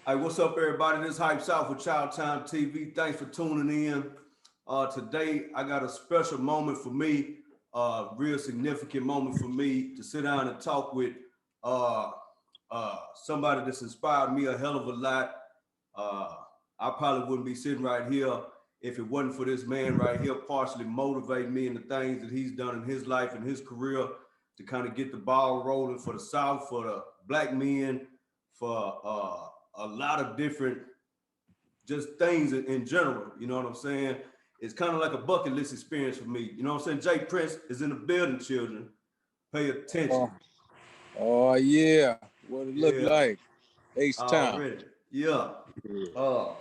Hey, what's up, everybody? This Hype South with Child Time TV. Thanks for tuning in. Today, I got a special moment for me, real significant moment for me to sit down and talk with uh, somebody that's inspired me a hell of a lot. Uh, I probably wouldn't be sitting right here if it wasn't for this man right here, partially motivate me in the things that he's done in his life and his career to kind of get the ball rolling for the South, for the black men, for a lot of different just things in general. You know what I'm saying? It's kind of like a bucket list experience for me. You know what I'm saying? Jay Prince is in the building, children. Pay Oh, attention. oh yeah. What it look Yeah, like? H Town. already. Yeah. Yeah. Uh,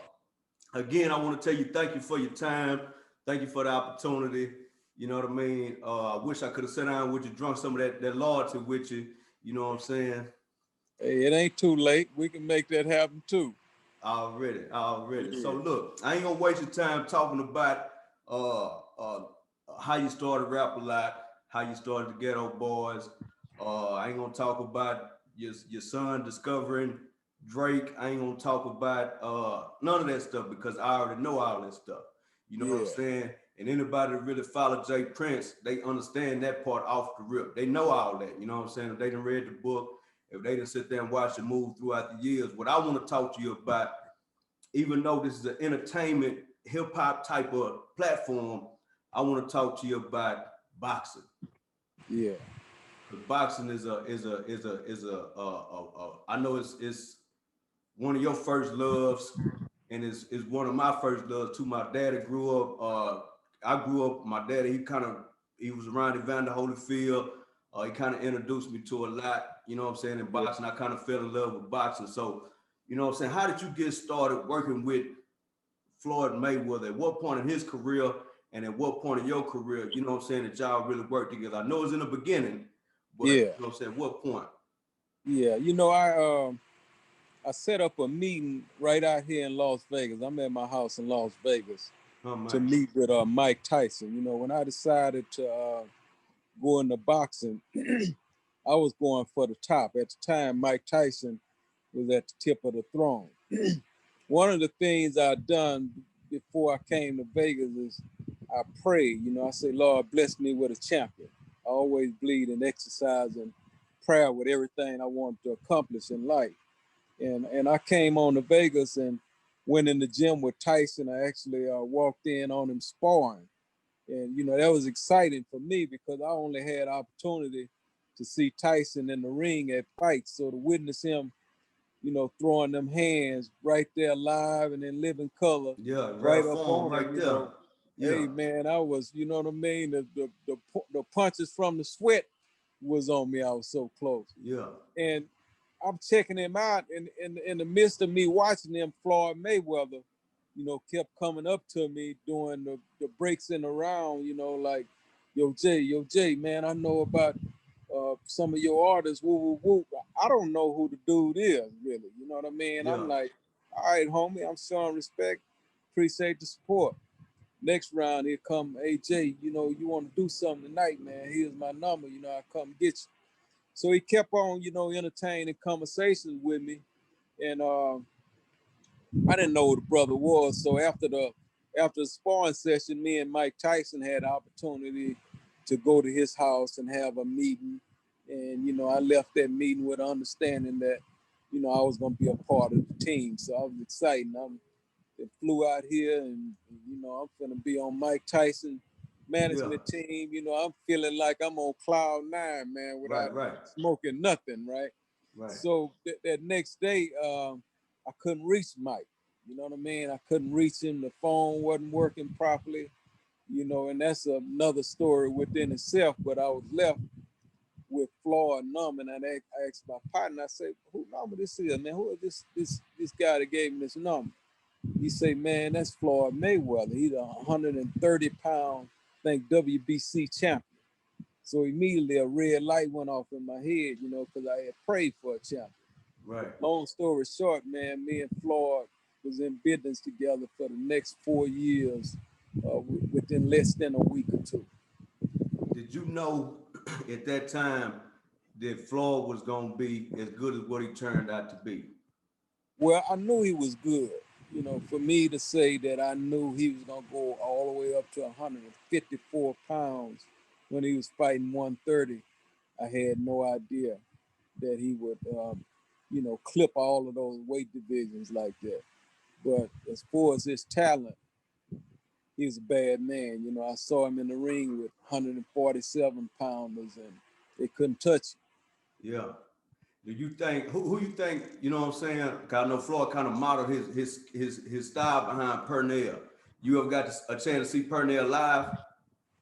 Again, I want to tell you thank you for your time. Thank you for the opportunity. You know what I mean? I wish I could have sat down with you, drunk some of that loyalty with you. You know what I'm saying? Hey, it ain't too late. We can make that happen too. Already. So Yeah. look, I ain't gonna waste your time talking about uh uh how you started rap a lot, how you started the Ghetto Boys. I ain't gonna talk about your son discovering Drake. I ain't gonna talk about none of that stuff because I already know all that stuff. You know what I'm Yeah. saying? And anybody that really follow Jay Prince, they understand that part off the rip. They know all that. You know what I'm saying? If they done read the book, if they didn't sit there and watch it move throughout the years. What I want to talk to you about, even though this is an entertainment hip hop type of platform, I want to talk to you about boxing. Yeah. Because boxing I know it's one of your first loves, and is one of my first loves too. My daddy grew up. I grew up. My daddy, he was around Evander Holyfield. He kind of introduced me to a lot. You know what I'm saying, in Yeah. boxing. I kind of fell in love with boxing. So, you know what I'm saying. How did you get started working with Floyd Mayweather? At what point in his career, and at what point in your career, you know what I'm saying, that y'all really worked together? I know it's in the beginning, but Yeah. you know what I'm saying. What point? Yeah. I set up a meeting right out here in Las Vegas. I'm at my house in Las Vegas Oh to man. meet with Mike Tyson. When I decided to go into boxing, I was going for the top. At the time, Mike Tyson was at the tip of the throne. One of the things I done before I came to Vegas is I prayed. I say, Lord, bless me with a champion. I always believe in exercise and prayer with everything I want to accomplish in life. And I came on to Vegas and went in the gym with Tyson. I actually walked in on him sparring. And, that was exciting for me because I only had opportunity to see Tyson in the ring at fights. So to witness him throwing them hands right there live and in living color, Yeah, right rap up form on him, right there. Yeah. hey man, I was, you know what I mean? The punches from the sweat was on me. I was so close. Yeah. And I'm checking him out in the midst of me watching him, Floyd Mayweather, kept coming up to me doing the breaks in the round, like, yo, Jay, man, I know about some of your artists, woo, woo, woo. I don't know who the dude is, really. You know what I mean? I'm Yeah. like, all right, homie, I'm showing respect. Appreciate the support. Next round, here come AJ. You want to do something tonight, man. Here's my number. I come get you. So he kept on, entertaining conversations with me. And I didn't know who the brother was. So after the sparring session, me and Mike Tyson had the opportunity to go to his house and have a meeting. And I left that meeting with an understanding that I was going to be a part of the team. So I was excited. I flew out here, and I'm going to be on Mike Tyson Yeah. management team. I'm feeling like I'm on cloud nine, man, without Right. Right. smoking nothing, right? Right. So that next day, I couldn't reach Mike. You know what I mean? I couldn't reach him. The phone wasn't working properly. And that's another story within itself. But I was left with Floyd number, and I asked my partner. I said, "Who number this is, man? Who is this guy that gave me this number?" He say, "Man, that's Floyd Mayweather. He's a 130-pound, I think, WBC champion." So immediately a red light went off in my head, because I had prayed for a champion. Right. Long story short, man, me and Floyd was in business together for the next 4 years, within less than a week or two. Did you know at that time that Floyd was gonna be as good as what he turned out to be? Well, I knew he was good. You know, for me to say that I knew he was gonna go all the way up to 154 pounds when he was fighting 130, I had no idea that he would, clip all of those weight divisions like that. But as far as his talent, he was a bad man. You know, I saw him in the ring with 147 pounders, and they couldn't touch him. Yeah. Do you think who you think, you know what I'm saying? 'Cause I know Floyd kind of modeled his style behind Pernell. You ever got a chance to see Pernell live?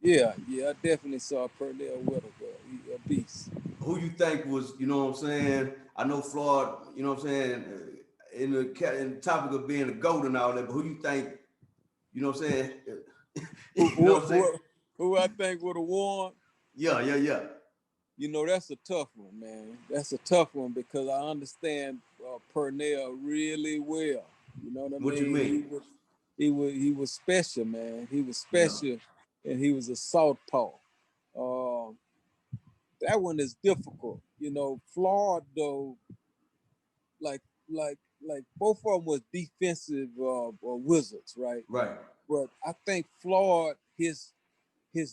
Yeah, I definitely saw Pernell Whitaker. He a beast. Who you think was, you know what I'm saying? I know Floyd, you know what I'm saying, in the topic of being a GOAT and all that, but who you think, you know what I'm saying? Who, You know what I'm who, saying? who, who I think would have won? Yeah. You know, that's a tough one, man. That's a tough one because I understand Pernell really well. You know what I What you mean? mean? He was special, man. He was Yeah. special, and he was a southpaw. Uh, that one is difficult. You know, Floyd though, like like like both of them was defensive wizards, right? Right. But I think Floyd, his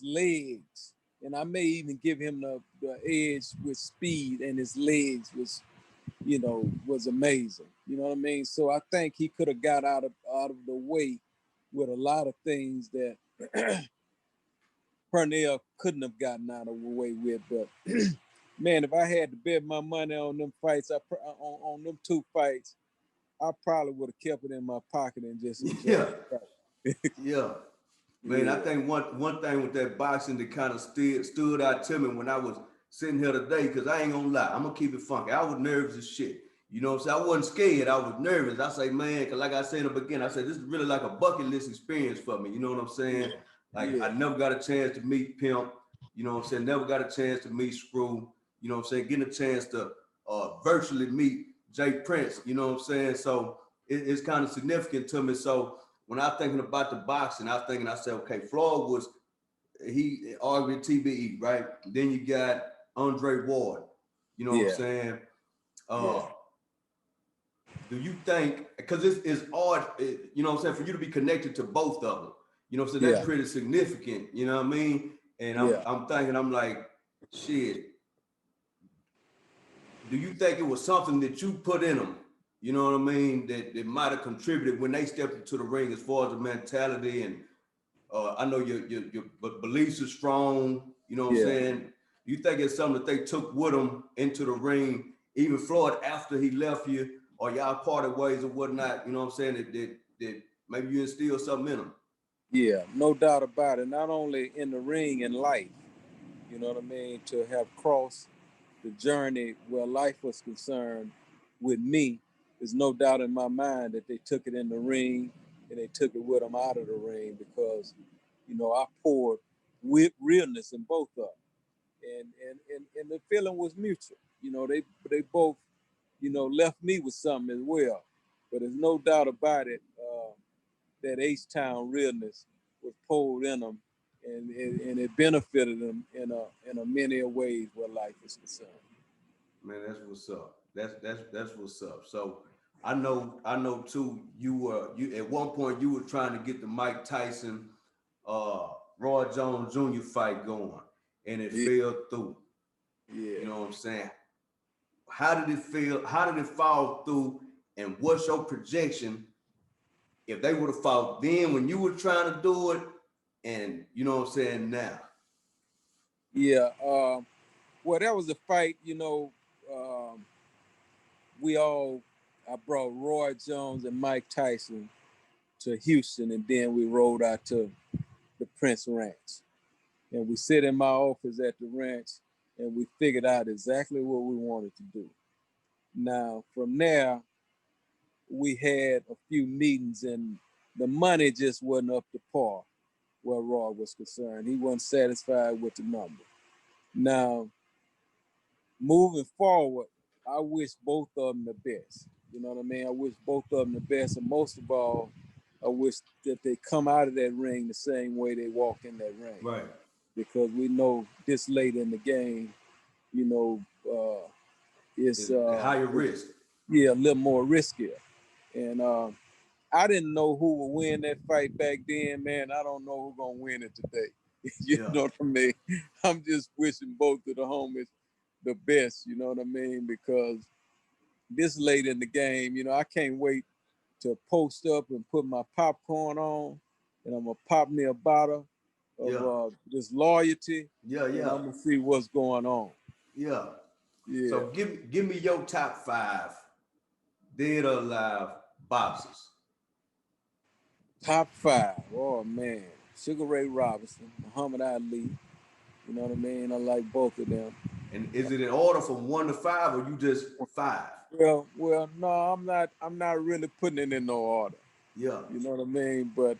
legs, and I may even give him the edge with speed, and his legs was amazing. You know what I mean? So I think he could have got out of the way with a lot of things that Pernell couldn't have gotten out of the way with. But man, if I had to bet my money on them fights, on them two fights, I probably would have kept it in my pocket and just enjoyed Yeah. it. Yeah. Man, I Yeah. think one thing with that boxing that kind of stood out to me when I was sitting here today, because I ain't gonna lie, I'm gonna keep it funky. I was nervous as shit. You know what I'm saying? I wasn't scared, I was nervous. I say, man, because like I said in the beginning, I said, this is really like a bucket list experience for me. You know what I'm saying? Like, Yeah. I never got a chance to meet Pimp. You know what I'm saying? Never got a chance to meet Screw. You know what I'm saying? Getting a chance to virtually meet Jay Prince. You know what I'm saying? So it's kind of significant to me. So when I'm thinking about the boxing, I said, okay, Floyd was he arguably TBE, right? Then you got Andre Ward. You know what I'm Yeah. saying? Yeah. Uh, do you think because it's odd, you know what I'm saying, for you to be connected to both of them? You know what I'm saying? That's Yeah. pretty significant. You know what I mean? And I'm Yeah. I'm thinking, I'm like, shit. Do you think it was something that you put in them? You know what I mean? That might have contributed when they stepped into the ring as far as the mentality and I know your beliefs are strong. You know what I'm Yeah. saying? You think it's something that they took with them into the ring, even Floyd after he left you, or y'all parted ways or whatnot? You know what I'm saying? That maybe you instill something in them. Yeah, no doubt about it. Not only in the ring, in life, you know what I mean? To have crossed the journey where life was concerned with me, there's no doubt in my mind that they took it in the ring and they took it with them out of the ring because, I poured with realness in both of them. And the feeling was mutual. They both, left me with something as well. But there's no doubt about it. That H-Town realness was pulled in them, and it benefited them in a many ways where life is concerned. Man, that's what's up. That's what's up. So I know too. You at one point you were trying to get the Mike Tyson, Roy Jones Jr. fight going, and it Yeah, fell through. yeah, You know what I'm saying? How did it feel? How did it fall through? And what's your projection if they would have fought then when you were trying to do it? And you know what I'm saying now? yeah. Well, that was a fight. We all I brought Roy Jones and Mike Tyson to Houston, and then we rode out to the Prince Ranch, and we sit in my office at the ranch, and we figured out exactly what we wanted to do. Now, from there, we had a few meetings, and the money just wasn't up to par where Roy was concerned. He wasn't satisfied with the number. Now, moving forward, I wish both of them the best. You know what I mean? I wish both of them the best, and most of all, I wish that they come out of that ring the same way they walk in that ring, Right. because we know this late in the game, you know, it's It's higher risk. yeah, a little more riskier. And I didn't know who would win that fight back then, man. I don't know who's gonna win it today. You Yeah. know what I mean? I'm just wishing both of the homies the best, you know what I mean? Because this late in the game, you know, I can't wait to post up and put my popcorn on, and I'm gonna pop me a bottle of Yeah. this loyalty, Yeah. and Yeah. I'm gonna see what's going on. Yeah. Yeah, So give me your top five dead or alive boxers. top five. Oh man, Sugar Ray Robinson, Muhammad Ali. You know what I mean? I like both of them. And is it in order from 1 to 5 or you just five? Well, no, I'm not. I'm not really putting it in no order. Yeah. You know what I mean? But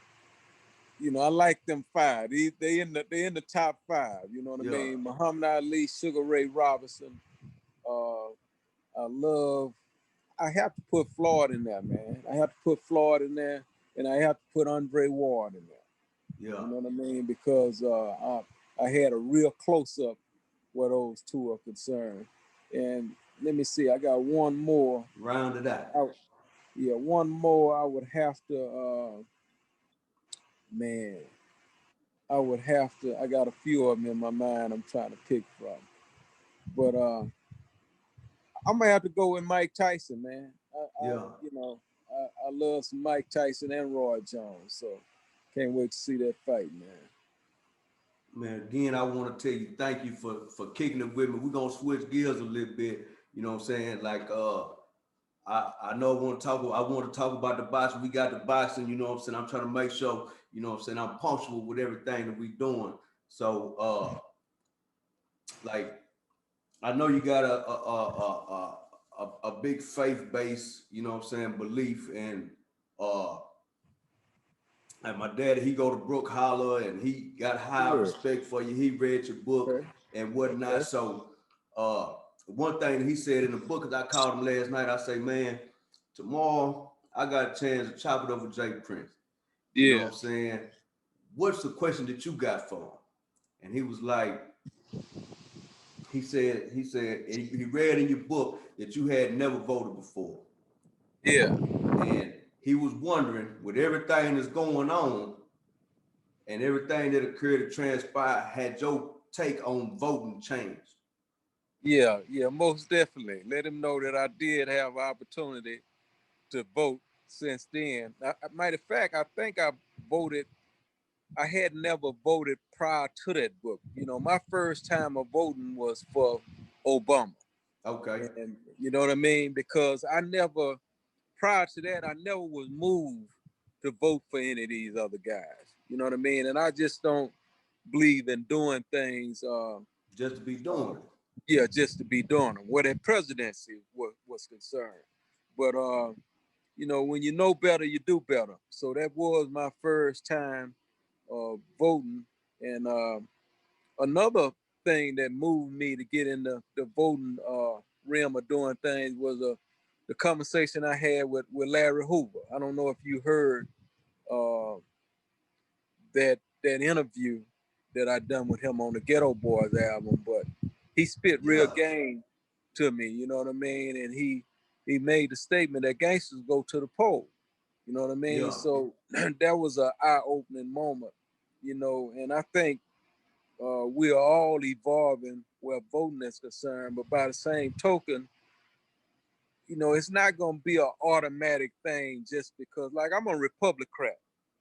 you know, I like them five. They in the top five. You know what I Yeah. mean? Muhammad Ali, Sugar Ray Robinson. Uh, I love. I have to put Floyd in there, man. I have to put Floyd in there, and I have to put Andre Ward in there. Yeah. You know what I mean? Because I had a real close up where those two are concerned. And let me see, I got one more. Round it out. Yeah, one more. I would have to. Man, I would have to. I got a few of them in my mind. I'm trying to pick from, but I'm gonna have to go with Mike Tyson, man. Yeah. You know, I love some Mike Tyson and Roy Jones, so can't wait to see that fight, man. Man, again, I want to tell you thank you for kicking it with me. We're gonna switch gears a little bit. You know what I'm saying? Like I know I want to talk about the boxing. We got the boxing, you know what I'm saying? I'm trying to make sure, you know what I'm saying, I'm punctual with everything that we doing. So like I know you got a big faith base, you know what I'm saying, belief in uh like my dad, he go to Brook Holler and he got high Sure. respect for you. He read your book Okay. and whatnot. Okay. So one thing he said in the book, cause I called him last night, I say, man, tomorrow I got a chance to chop it over Jay Prince. You know what Yeah. I'm saying? What's the question that you got for him? And he was like, he read in your book that you had never voted before. Yeah. And he was wondering, with everything that's going on and everything that occurred to transpire, had your take on voting changed? Yeah. Yeah. Most definitely. Let him know that I did have opportunity to vote since then. Matter of fact, I think I voted. I had never voted prior to that book. You know, my first time of voting was for Obama. Okay. And you know what I mean? Because I never, prior to that, I never was moved to vote for any of these other guys. You know what I mean? And I just don't believe in doing things, Just to be uh, doing it. yeah, just to be doing them, where the presidency was concerned. But, you know, when you know better, you do better. So that was my first time voting. And another thing that moved me to get in the voting realm of doing things was the conversation I had with Larry Hoover. I don't know if you heard uh, that interview that I done with him on the Ghetto Boys album, but he spit real Yeah. game to me, you know what I mean? And he made the statement that gangsters go to the poll, you know what I mean? Yeah. So that was an eye-opening moment, you know, and I think we are all evolving where voting is concerned, but by the same token, you know, it's not going to be an automatic thing just because, like, I'm a Republican,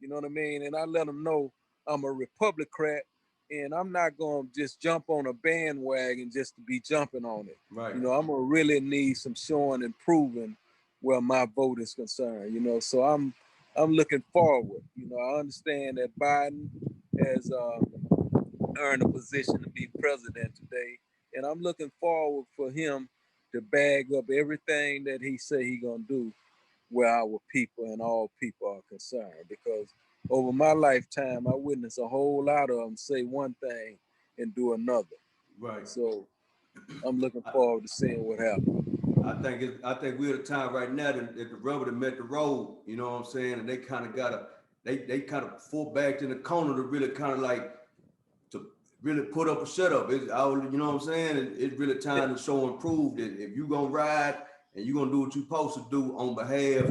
you know what I mean? And I let them know I'm a Republican, and I'm not going to just jump on a bandwagon just to be jumping on it. Right. You know, I'm going to really need some showing and proving where my vote is concerned, you know? So I'm looking forward. You know, I understand that Biden has earned a position to be president today, and I'm looking forward for him to bag up everything that he say he gonna do where our people and all people are concerned. Because over my lifetime, I witnessed a whole lot of them say one thing and do another. Right. So I'm looking I, forward to seeing what happens. I think we're at a time right now that the rubber that met the road, you know what I'm saying? And they kind of they kind of fall back in the corner to really kind of like to really put up a shut up. You know what I'm saying? It's really time to show and prove that if you gonna ride and you gonna do what you supposed to do on behalf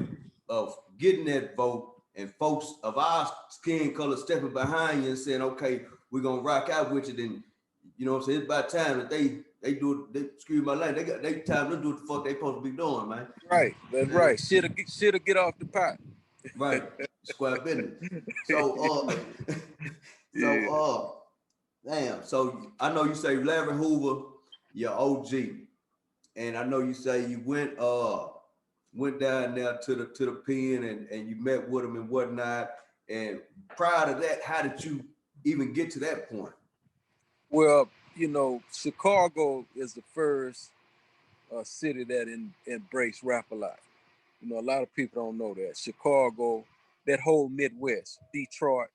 of getting that vote and folks of our skin color stepping behind you and saying, okay, we're gonna rock out with you, then you know what I'm saying? It's about time that they do it, they excuse my language, they time to do what the fuck they supposed to be doing, man. Right, that's And, right. Shoulda get off the pot. right, square business. So so Yeah. damn. So I know you say Larry Hoover, your OG, and I know you say you went down there to the pen and you met with him and whatnot. And prior to that, how did you even get to that point? Well, Chicago is the first city that embraced rap a lot. A lot of people don't know that. Chicago, that whole Midwest, Detroit,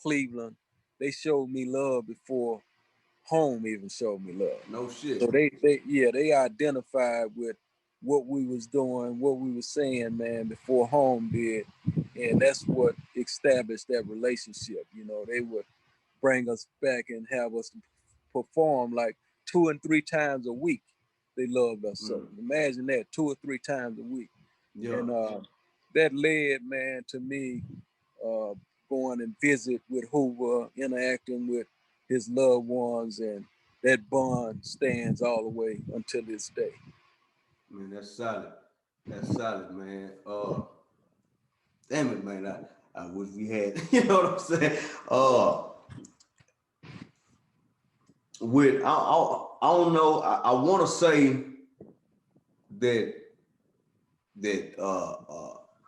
Cleveland, they showed me love before home even showed me love. No shit. So they identified with what we was doing, what we was saying, man, before home did. And that's what established that relationship. They would bring us back and have us perform like 2 and 3 times a week. They loved us so. Imagine that, 2 or 3 times a week. Yeah. And that led, man, to me going and visit with Hoover, interacting with his loved ones, and that bond stands all the way until this day. Man, that's solid. That's solid, man. Damn it, man. I wish we had, you know what I'm saying? With I don't know. I want to say that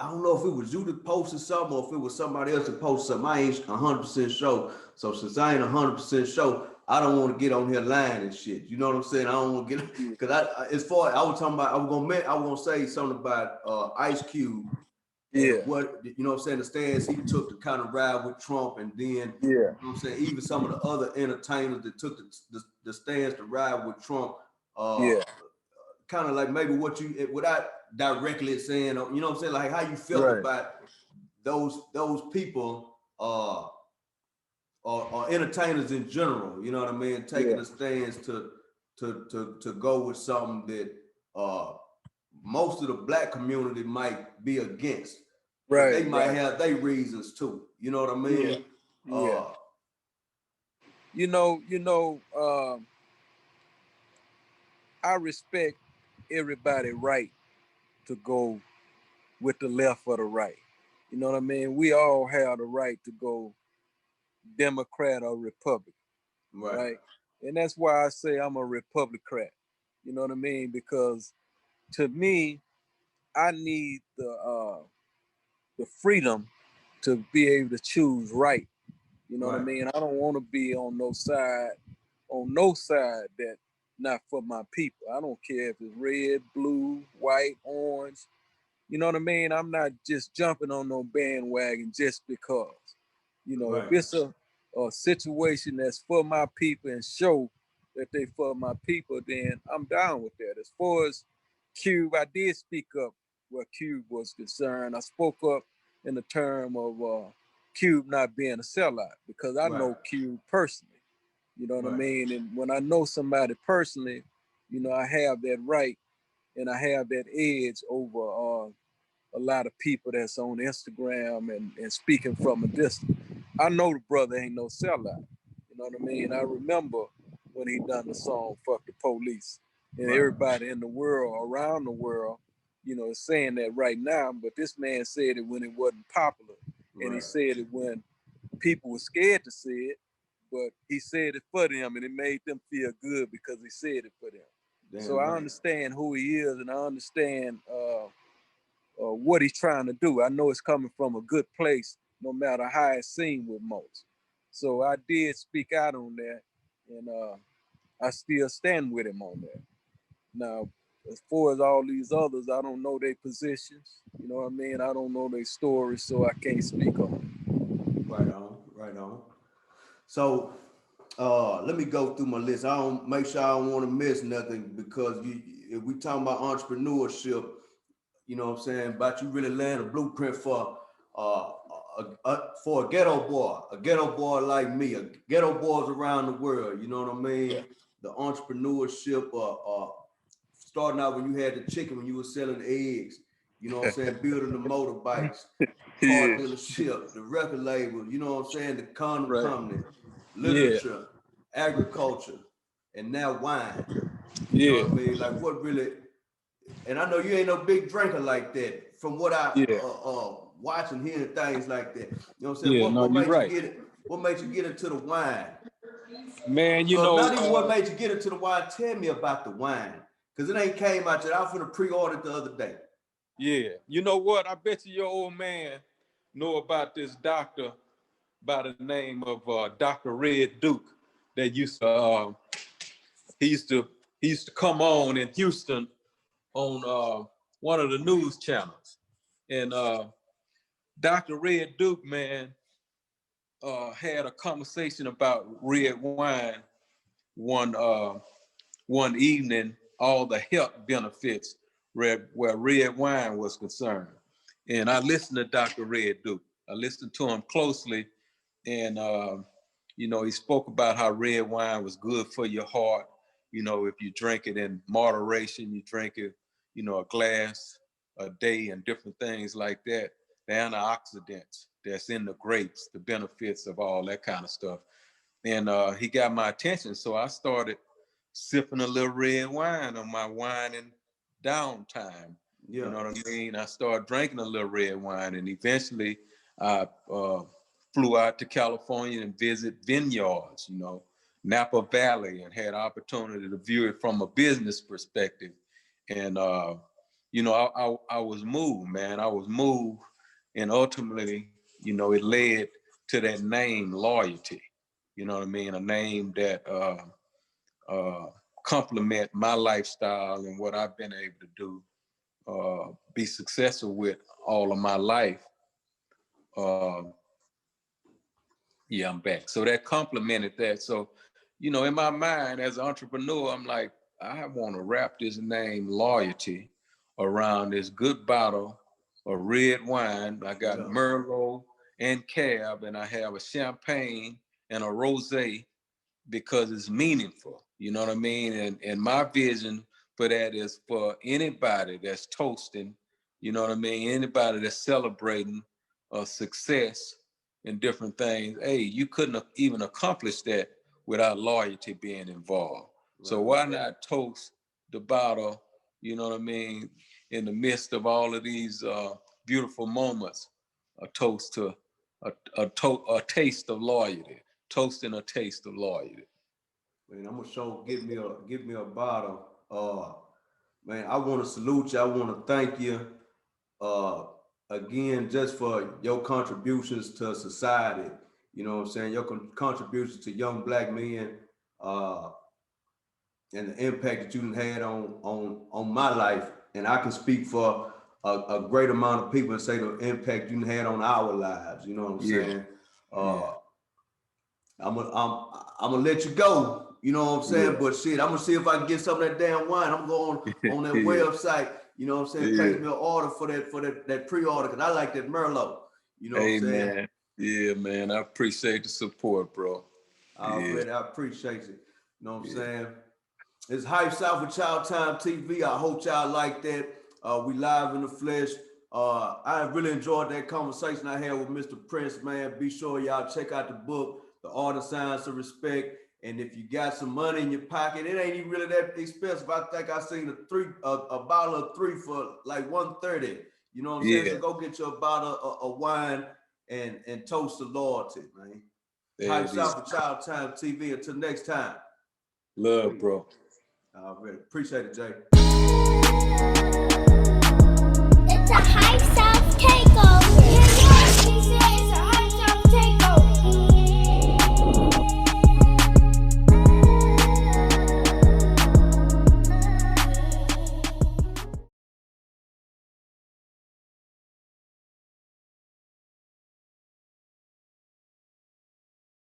I don't know if it was you that posted something or if it was somebody else that posted something. I ain't 100% sure. So since I ain't 100% sure, I don't want to get on here lying and shit. You know what I'm saying? I don't want to get because as far I was talking about, I was gonna say something about Ice Cube. Yeah. And what you know what I'm saying, the stance he took to kind of ride with Trump, and then Yeah. you know what I'm saying, even some of the other entertainers that took the stance to ride with Trump, Yeah. kind of like maybe what you without directly saying, you know what I'm saying, like how you felt Right. about those people or entertainers in general, you know what I mean, taking a stance to go with something that most of the black community might be against. But Right. they might have their reasons too. You know what I mean? Yeah. I respect everybody right to go with the left or the right. You know what I mean? We all have the right to go Democrat or Republican, right? And that's why I say I'm a Republican. You know what I mean? Because to me, I need the freedom to be able to choose right. You know what I mean? I don't want to be on no side that not for my people. I don't care if it's red, blue, white, orange. You know what I mean? I'm not just jumping on no bandwagon just because. If it's a situation that's for my people and show that they for my people, then I'm down with that. As far as Cube, I did speak up where Cube was concerned. I spoke up in the term of Cube not being a sellout because I know Cube personally. You know what I mean? And when I know somebody personally, I have that right and I have that edge over a lot of people that's on Instagram and speaking from a distance. I know the brother ain't no sellout. You know what I mean? I remember when he done the song "Fuck the Police," and everybody in the world, around the world, is saying that right now. But this man said it when it wasn't popular, and he said it when people were scared to say it. But he said it for them, and it made them feel good because he said it for them. Damn so I understand who he is, and I understand what he's trying to do. I know it's coming from a good place, no matter how it's seen with most. So I did speak out on that, and I still stand with him on that. Now, as far as all these others, I don't know their positions. You know what I mean? I don't know their stories, so I can't speak on it. Right on. So let me go through my list. I don't make sure I don't want to miss nothing because if we talking about entrepreneurship, you know what I'm saying, about you really laying a blueprint for a ghetto boy like me, a ghetto boys around the world, you know what I mean? Yeah. The entrepreneurship, starting out when you had the chicken, when you were selling the eggs, you know what I'm saying, building the motorbikes, car Yeah. dealership, the record label, you know what I'm saying, the condom Right. company, Yeah. literature, agriculture, and now wine. You know Yeah. what I mean? Like what really, and I know you ain't no big drinker like that from what I Yeah. watch and hearing things like that. You know what I'm saying? Yeah. No, What you're made you right, get it? What made you get into the wine? man. You Not even what know, made you get into the wine. Tell me about the wine. Because it ain't came out yet. I was finna pre-order it the other day. yeah. You know what? I bet you your old man know about this doctor by the name of Dr. Red Duke that used to he used to come on in Houston on one of the news channels. And Dr. Red Duke, man, had a conversation about red wine one one evening, all the health benefits where red wine was concerned. And I listened to Dr. Red Duke. I listened to him closely, and you know, he spoke about how red wine was good for your heart. You know, if you drink it in moderation, you drink it, you know, a glass a day and different things like that. The antioxidants that's in the grapes, the benefits of all that kind of stuff. And he got my attention, so I started sipping a little red wine on my whining downtime. Yeah. You know what I mean? I started drinking a little red wine, and eventually I flew out to California and visit vineyards, you know, Napa Valley, and had opportunity to view it from a business perspective. And you know, I was moved, man. I was moved, and ultimately, you know, it led to that name, loyalty. You know what I mean? A name that complement my lifestyle and what I've been able to do, be successful with all of my life. Yeah, I'm back. So that complemented that. So, you know, in my mind as an entrepreneur, I'm like, I want to wrap this name loyalty around this good bottle of red wine. I got Merlot and Cab, and I have a champagne and a rosé because it's meaningful. You know what I mean? And my vision for that is for anybody that's toasting, you know what I mean? Anybody that's celebrating success and different things. Hey, you couldn't have even accomplished that without loyalty being involved. Right. So why not toast the bottle, you know what I mean, in the midst of all of these beautiful moments, a toast to a taste of loyalty. Toasting a taste of loyalty. Man, I'm gonna give me a bottle. Man, I want to salute you. I want to thank you again just for your contributions to society. You know what I'm saying? Your contributions to young black men, and the impact that you had on my life. And I can speak for a great amount of people and say the impact you had on our lives. You know what I'm saying? I'm gonna let you go. You know what I'm saying? But shit, I'm gonna see if I can get some of that damn wine. I'm going on that website. You know what I'm saying? Place me an order for that pre-order because I like that Merlot. You know what I'm saying? Man. Yeah, man. I appreciate the support, bro. I appreciate it. You know what I'm saying? It's Hype South with Child Time TV. I hope y'all like that. We live in the flesh. I really enjoyed that conversation I had with Mr. Prince, man. Be sure y'all check out the book, The Art of Science of Respect. And if you got some money in your pocket, it ain't even really that expensive. I think I seen a bottle of 3 for like $130. You know what I'm saying? So go get you a bottle of wine and toast the loyalty, man. Hype South with Child Time TV. Until next time. Love, bro. Already. Appreciate it, Jay. It's a hype